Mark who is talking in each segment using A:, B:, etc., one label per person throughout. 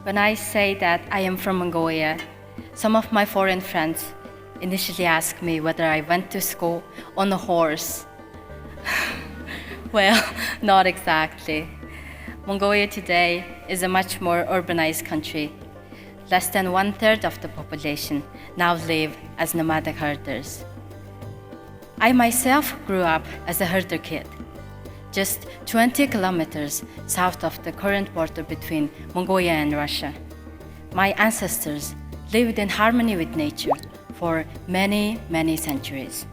A: When I say that I am from Mongolia, some of my foreign friends initially asked me whether I went to school on a horse. Well, not exactly. Mongolia today is a much more urbanized country. Less than 1/3 of the population now live as nomadic herders. I myself grew up as a herder kid, just 20 kilometers south of the current border between Mongolia and Russia. My ancestors lived in harmony with nature for many, many centuries.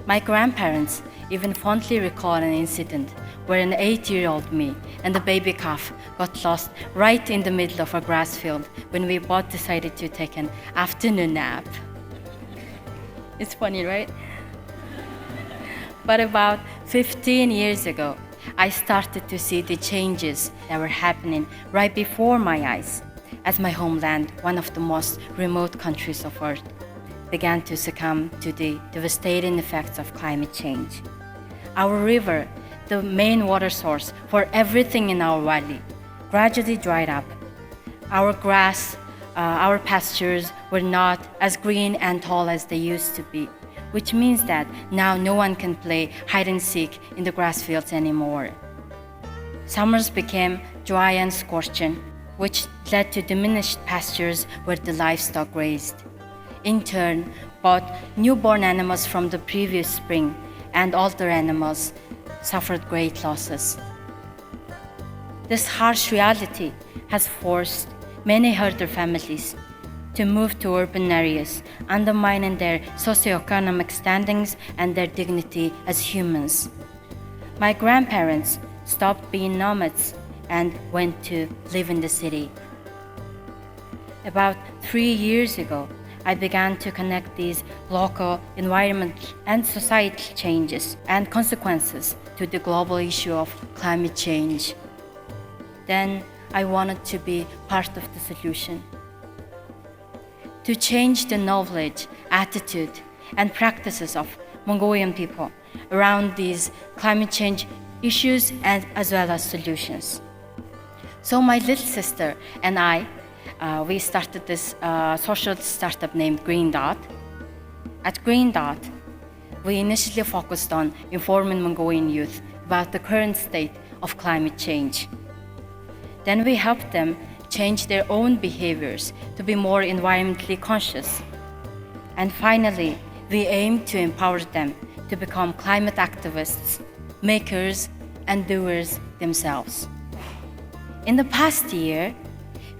A: My grandparents even fondly recall an incident where an 8-year-old me and a baby calf got lost right in the middle of a grass field when we both decided to take an afternoon nap. It's funny, right? But about 15 years ago, I started to see the changes that were happening right before my eyes as my homeland, one of the most remote countries of Earth, began to succumb to the devastating effects of climate change. Our river, the main water source for everything in our valley, gradually dried up. Our grass, our pastures were not as green and tall as they used to be, which means that now no one can play hide and seek in the grass fields anymore. Summers became dry and scorching, which led to diminished pastures where the livestock grazed. In turn, both newborn animals from the previous spring and older animals suffered great losses. This harsh reality has forced many herder families to move to urban areas, undermining their socioeconomic standings and their dignity as humans. My grandparents stopped being nomads and went to live in the city. About 3 years ago, I began to connect these local environment and societal changes and consequences to the global issue of climate change. Then I wanted to be part of the solution. To change the knowledge, attitude, and practices of Mongolian people around these climate change issues and as well as solutions. So my little sister and I, we started this social startup named Green Dot. At Green Dot, we initially focused on informing Mongolian youth about the current state of climate change. Then we helped them change their own behaviors to be more environmentally conscious. And finally, we aim to empower them to become climate activists, makers, and doers themselves. In the past year,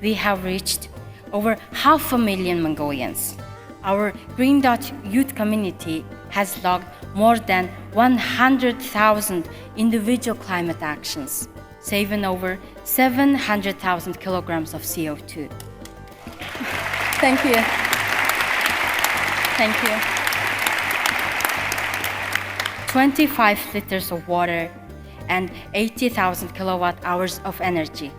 A: we have reached over 500,000 Mongolians. Our Green Dot youth community has logged more than 100,000 individual climate actions, saving over 700,000 kilograms of CO2. Thank you. Thank you. 25 liters of water and 80,000 kilowatt hours of energy.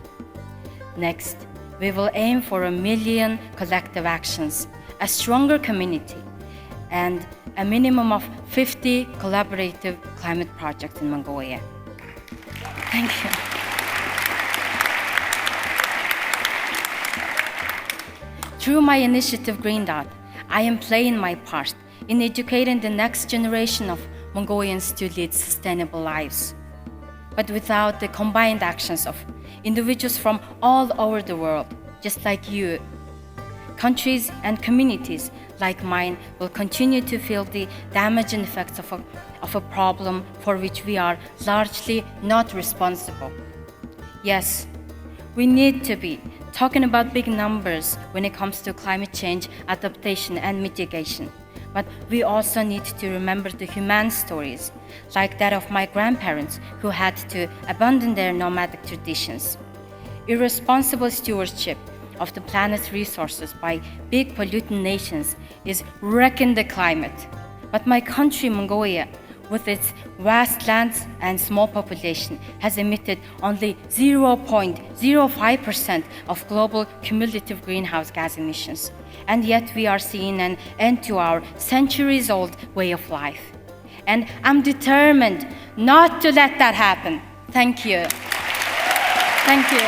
A: Next, we will aim for 1 million collective actions, a stronger community, and a minimum of 50 collaborative climate projects in Mongolia. Thank you. Through my initiative Green Dot, I am playing my part in educating the next generation of Mongolians to lead sustainable lives. But without the combined actions of individuals from all over the world, just like you, countries and communities like mine will continue to feel the damaging effects of a problem for which we are largely not responsible. Yes, we need to be talking about big numbers when it comes to climate change, adaptation, and mitigation. But we also need to remember the human stories, like that of my grandparents who had to abandon their nomadic traditions. Irresponsible stewardship of the planet's resources by big polluting nations is wrecking the climate. But my country, Mongolia, with its vast lands and small population, has emitted only 0.05% of global cumulative greenhouse gas emissions. And yet we are seeing an end to our centuries-old way of life. And I'm determined not to let that happen. Thank you. Thank you.